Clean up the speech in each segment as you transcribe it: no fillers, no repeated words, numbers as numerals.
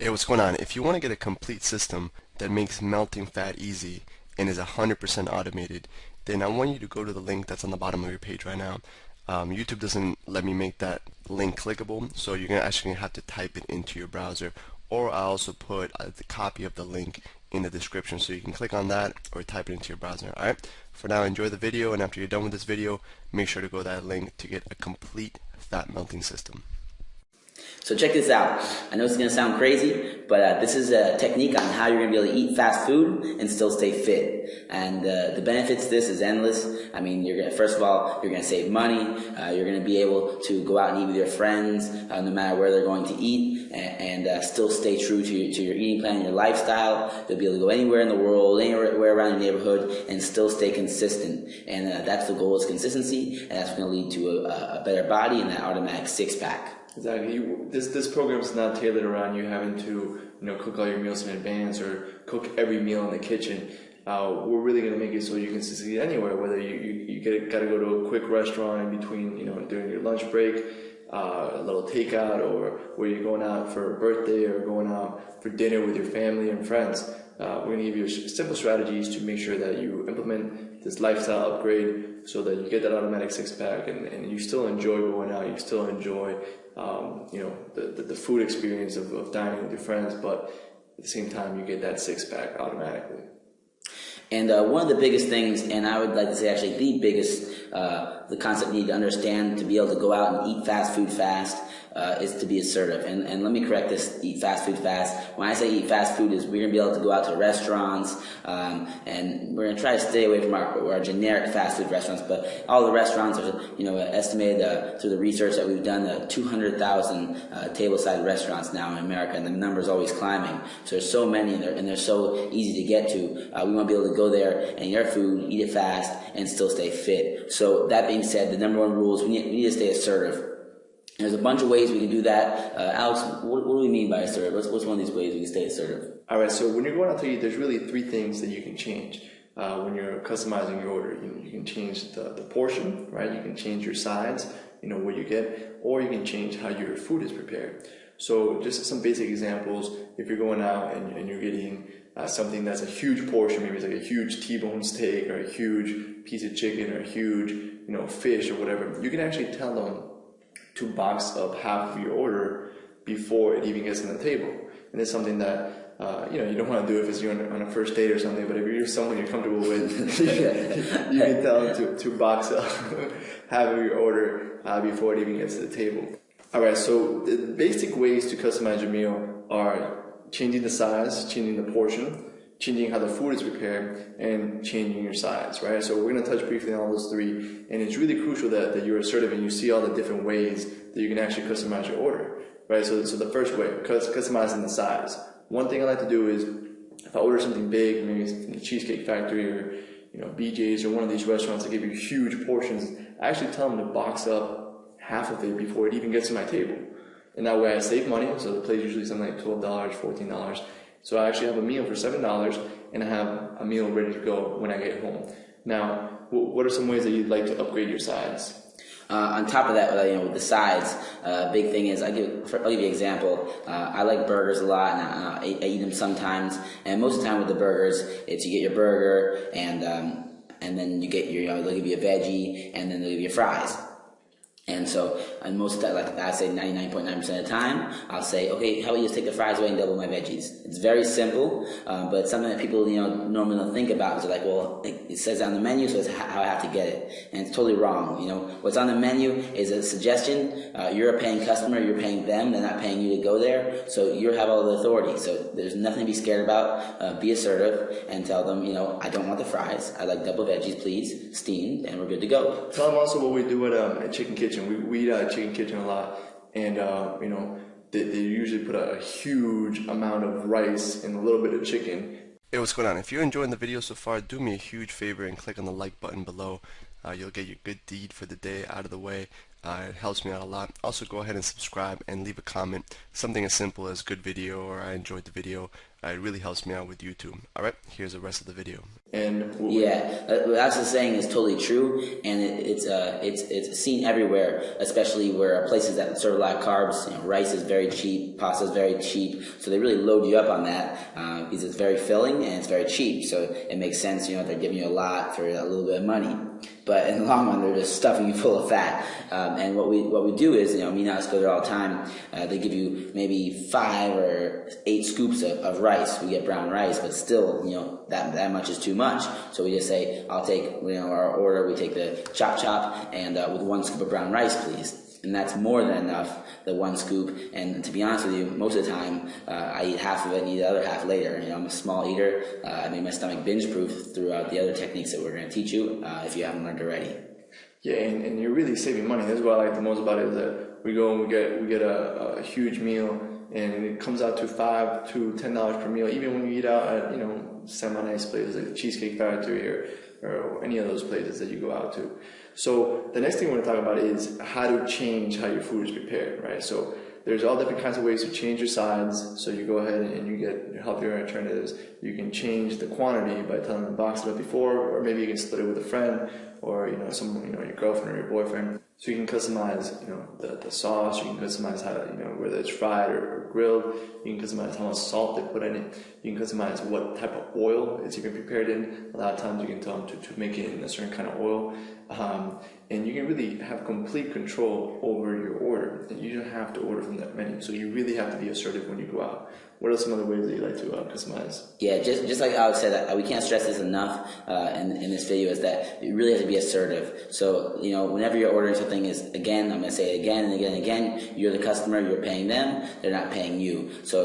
Hey, what's going on? If you want to get a complete system that makes melting fat easy and is 100% automated, then I want you to go to the link that's on the bottom of your page right now. YouTube doesn't let me make that link clickable, so you're actually gonna have to type it into your browser, or I also put the copy of the link in the description, so you can click on that or type it into your browser. Alright, for now, enjoy the video, and after you're done with this video, make sure to go to that link to get a complete fat melting system. So check this out. I know it's going to sound crazy, but this is a technique on how you're going to be able to eat fast food and still stay fit. And the benefits to this is endless. I mean, first of all, you're going to save money. You're going to be able to go out and eat with your friends, no matter where they're going to eat, and still stay true to your eating plan and your lifestyle. You'll be able to go anywhere in the world, anywhere around your neighborhood, and still stay consistent. And that's the goal, is consistency, and that's going to lead to a better body and that automatic six-pack. Exactly. This program is not tailored around you having to cook all your meals in advance or cook every meal in the kitchen. We're really going to make it so you can succeed anywhere, whether you got to go to a quick restaurant in between, during your lunch break, a little takeout, or where you're going out for a birthday or going out for dinner with your family and friends. We're going to give you simple strategies to make sure that you implement this lifestyle upgrade so that you get that automatic six-pack and you still enjoy going out, you still enjoy the food experience of dining with your friends, but at the same time you get that six-pack automatically. And one of the biggest things, and I would like to say actually the biggest, the concept you need to understand to be able to go out and eat fast food fast, is to be assertive. And let me correct this, eat fast food fast. When I say eat fast food, is we're going to be able to go out to restaurants, and we're going to try to stay away from our generic fast food restaurants, but all the restaurants are, estimated through the research that we've done, 200,000 table-side restaurants now in America, and the number's always climbing. So there's so many, and they're so easy to get to. We want to be able to go there and eat our food, eat it fast, and still stay fit. So that being said, the number one rule is we need to stay assertive. There's a bunch of ways we can do that. Alex, what do we mean by assertive? What's one of these ways we can stay assertive? All right, so when you're going out to eat, there's really three things that you can change when you're customizing your order. You can change the portion, right? You can change your sides, what you get, or you can change how your food is prepared. So just some basic examples, if you're going out and you're getting something that's a huge portion, maybe it's like a huge T-bone steak or a huge piece of chicken or a huge, fish or whatever, you can actually tell them to box up half of your order before it even gets on the table. And it's something that you don't want to do if you're on a first date or something, but if you're someone you're comfortable with, you can tell them to box up half of your order before it even gets to the table. Alright, so the basic ways to customize your meal are changing the size, changing the portion, changing how the food is prepared, and changing your size, right? So we're going to touch briefly on all those three, and it's really crucial that you're assertive and you see all the different ways that you can actually customize your order, right? So the first way, customizing the size. One thing I like to do is, if I order something big, maybe it's from the Cheesecake Factory or BJ's or one of these restaurants that give you huge portions, I actually tell them to box up half of it before it even gets to my table. And that way I save money, so the plate's usually something like $12, $14. So I actually have a meal for $7, and I have a meal ready to go when I get home. Now, what are some ways that you'd like to upgrade your sides? On top of that, with the sides, big thing is I'll give you an example. I like burgers a lot, and I eat them sometimes. And most of the time with the burgers, it's you get your burger, and then you get your, they'll give you a veggie, and then they'll give you fries. And so, and most of the time, like I say 99.9% of the time, I'll say, okay, how about you just take the fries away and double my veggies? It's very simple, but it's something that people, normally don't think about. It's like, well, it says on the menu, so it's how I have to get it. And it's totally wrong. What's on the menu is a suggestion. You're a paying customer, you're paying them, they're not paying you to go there. So you have all the authority. So there's nothing to be scared about. Be assertive and tell them, I don't want the fries. I like double veggies, please, steamed, and we're good to go. Tell them also what we do at Chicken Kitchen. We eat at Chicken Kitchen a lot, and they usually put a huge amount of rice and a little bit of chicken. Hey, what's going on? If you're enjoying the video so far, do me a huge favor and click on the like button below. You'll get your good deed for the day out of the way. It helps me out a lot. Also, go ahead and subscribe and leave a comment. Something as simple as good video or I enjoyed the video. It really helps me out with YouTube. Alright, here's the rest of the video. And Yeah, what that's the saying is totally true, and it's seen everywhere, especially where places that serve a lot of carbs. Rice is very cheap, pasta is very cheap, so they really load you up on that because it's very filling and it's very cheap. So it makes sense, they're giving you a lot for a little bit of money. But in the long run, they're just stuffing you full of fat. And what we do is, me and Alex go there all the time. They give you maybe 5 or 8 scoops of rice. We get brown rice, but still, that much is too much. So we just say, I'll take, our order. We take the chop, and with 1 scoop of brown rice, please. And that's more than enough, the 1 scoop. And to be honest with you, most of the time, I eat half of it and eat the other half later. I'm a small eater. I made my stomach binge-proof throughout the other techniques that we're going to teach you if you haven't learned already. Yeah, and you're really saving money. That's what I like the most about it, is that we go and we get a huge meal, and it comes out to $5 to $10 per meal. Even when you eat out at semi-nice places like the Cheesecake Factory or any of those places that you go out to. So the next thing we're going to talk about is how to change how your food is prepared, right? So there's all different kinds of ways to change your sides. So you go ahead and you get healthier alternatives. You can change the quantity by telling them to box it up before, or maybe you can split it with a friend, or someone, your girlfriend or your boyfriend. So you can customize, the sauce. You can customize how, whether it's fried or grilled. You can customize how much salt they put in it. You can customize what type of oil it's even prepared in. A lot of times you can tell them to make it in a certain kind of oil. And you can really have complete control over your order. And you don't have to order from that menu. So you really have to be assertive when you go out. What are some other ways that you like to customize? Yeah, just like Alex said, we can't stress this enough in this video, is that you really have to be assertive. So, whenever you're ordering something, again, I'm going to say it again and again and again, you're the customer, you're paying them, they're not paying you. So,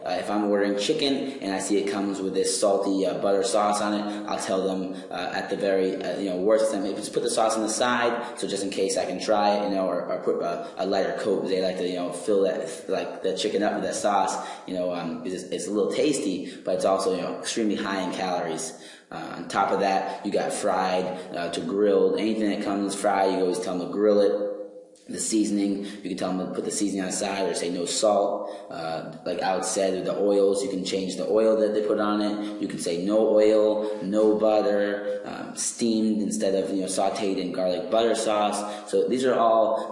if I'm ordering chicken and I see it comes with this salty butter sauce on it, I'll tell them at the very, worst time, maybe just put the sauce on the side, so just in case I can try it, or put a lighter coat. They like to, fill that, like the chicken up with that sauce, because it's a little tasty, but it's also extremely high in calories. On top of that, you got fried to grilled. Anything that comes fried, you always tell them to grill it. The seasoning, you can tell them to put the seasoning on the side, or say no salt. Like Alex said, with the oils, you can change the oil that they put on it. You can say no oil, no butter, steamed instead of sautéed in garlic butter sauce. So these are all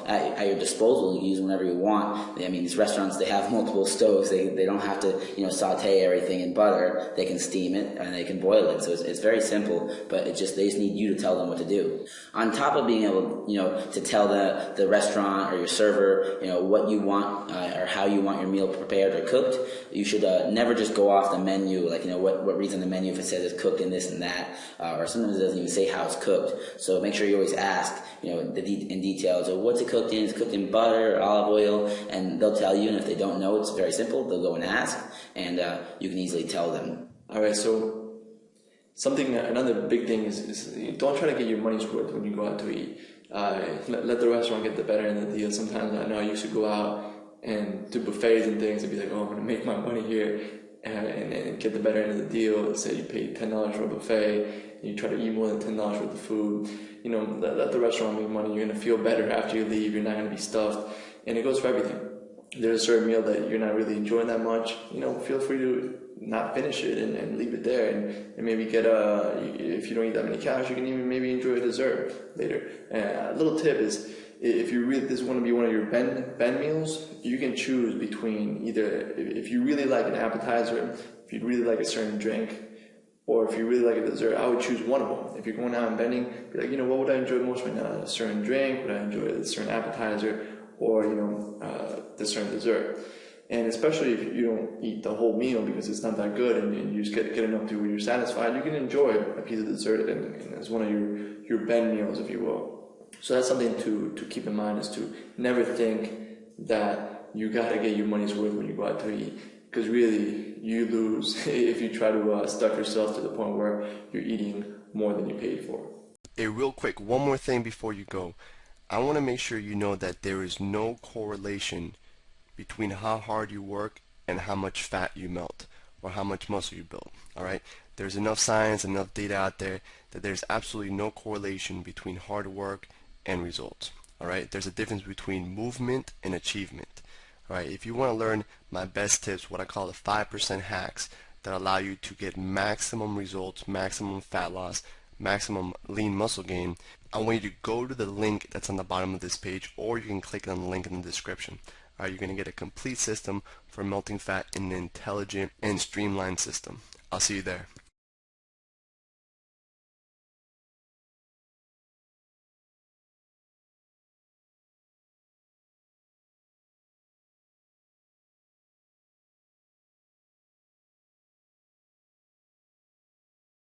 at your disposal. You can use them whenever you want. I mean, these restaurants, they have multiple stoves. They don't have to sauté everything in butter. They can steam it and they can boil it. So it's very simple. But they just need you to tell them what to do. On top of being able to tell the restaurant or your server what you want or how you want your meal prepared or cooked, you should never just go off the menu, like what reads on the menu if it says it's cooked in this and that, or sometimes it doesn't even say how it's cooked. So make sure you always ask in details of what's it cooked in. It's cooked in butter or olive oil, and they'll tell you. And if they don't know, it's very simple. They'll go and ask, and you can easily tell them. All right, so another big thing is don't try to get your money's worth when you go out to eat. Let the restaurant get the better end of the deal. Sometimes I know I used to go out and do buffets and things and be like, oh, I'm going to make my money here and get the better end of the deal. Let's say you pay $10 for a buffet and you try to eat more than $10 worth of food. Let the restaurant make money. You're going to feel better after you leave. You're not going to be stuffed. And it goes for everything. There's a certain meal that you're not really enjoying that much, feel free to not finish it and leave it there and maybe get if you don't eat that many calories, you can even maybe enjoy a dessert later. A little tip is, if you really, this is going to be one of your Ben meals, you can choose between either, if you really like an appetizer, if you really like a certain drink, or if you really like a dessert, I would choose one of them. If you're going out and bending, be like, what would I enjoy most right now? A certain drink, would I enjoy a certain appetizer, or the certain dessert. And especially if you don't eat the whole meal because it's not that good, and you just get enough to where you're satisfied, you can enjoy a piece of dessert and as one of your Ben meals, if you will. So that's something to keep in mind, is to never think that you gotta get your money's worth when you go out to eat, because really you lose if you try to stuff yourself to the point where you're eating more than you paid for. Hey, real quick, one more thing before you go. I want to make sure you know that there is no correlation between how hard you work and how much fat you melt or how much muscle you build. Alright? There's enough science, enough data out there that there's absolutely no correlation between hard work and results. Alright, there's a difference between movement and achievement. Alright, if you want to learn my best tips, what I call the 5% hacks that allow you to get maximum results, maximum fat loss, maximum lean muscle gain, I want you to go to the link that's on the bottom of this page, or you can click on the link in the description. Alright, you're going to get a complete system for melting fat in an intelligent and streamlined system. I'll see you there.